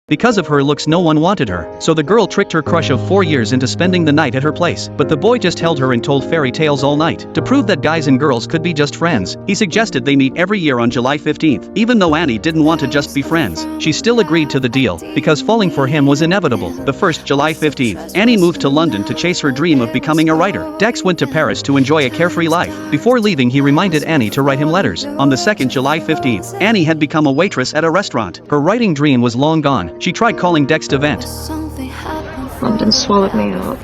Because of her looks no one wanted her, so the girl tricked her crush of 4 years into spending the night at her place. But the boy just held her and told fairy tales all night. To prove that guys and girls could be just friends, he suggested they meet every year on July 15th. Even though Annie didn't want to just be friends, she still agreed to the deal, because falling for him was inevitable. The first July 15th, Annie moved to London to chase her dream of becoming a writer. Dex went to Paris to enjoy a carefree life. Before leaving, he reminded Annie to write him letters. On the second July 15th, Annie had become a waitress at a restaurant. Her writing dream was long gone. She tried calling Dex to vent. London swallowed me up.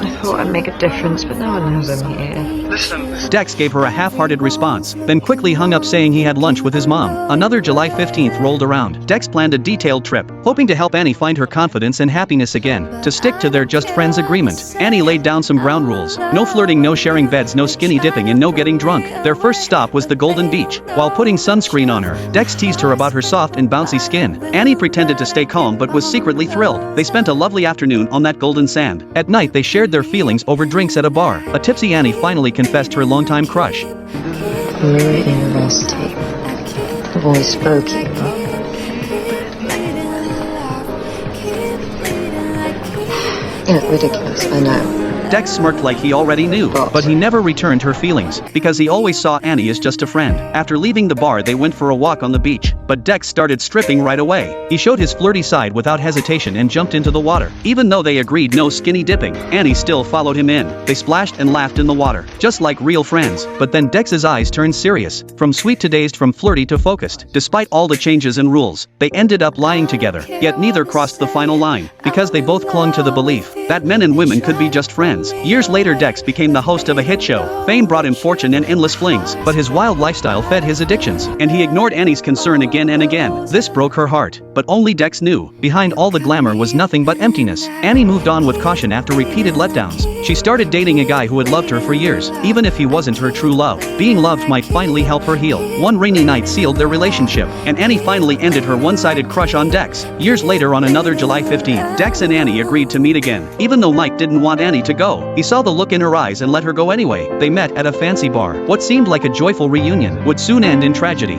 I thought I'd make a difference, but no one knows I'm here. Dex gave her a half-hearted response, then quickly hung up saying he had lunch with his mom. Another July 15th rolled around. Dex planned a detailed trip, hoping to help Annie find her confidence and happiness again. To stick to their just friends agreement, Annie laid down some ground rules. No flirting, no sharing beds, no skinny dipping, and no getting drunk. Their first stop was the Golden Beach. While putting sunscreen on her, Dex teased her about her soft and bouncy skin. Annie pretended to stay calm but was secretly thrilled. They spent a lovely afternoon on that golden sand. At night they shared their feelings over drinks at a bar. A tipsy Annie finally confessed her longtime crush. We're at university. The boy spoke you. You look ridiculous, I know. Dex smirked like he already knew, but he never returned her feelings, because he always saw Annie as just a friend. After leaving the bar they went for a walk on the beach, but Dex started stripping right away. He showed his flirty side without hesitation and jumped into the water. Even though they agreed no skinny dipping, Annie still followed him in. They splashed and laughed in the water, just like real friends. But then Dex's eyes turned serious, from sweet to dazed, from flirty to focused. Despite all the changes and rules, they ended up lying together, yet neither crossed the final line, because they both clung to the belief that men and women could be just friends. Years later Dex became the host of a hit show. Fame brought him fortune and endless flings, but his wild lifestyle fed his addictions, and he ignored Annie's concern again and again. This broke her heart, but only Dex knew, behind all the glamour was nothing but emptiness. Annie moved on with caution after repeated letdowns. She started dating a guy who had loved her for years, even if he wasn't her true love. Being loved might finally help her heal. One rainy night sealed their relationship, and Annie finally ended her one-sided crush on Dex. Years later, on another July 15th, Dex and Annie agreed to meet again. Even though Mike didn't want Annie to go, he saw the look in her eyes and let her go anyway. They met at a fancy bar. What seemed like a joyful reunion would soon end in tragedy.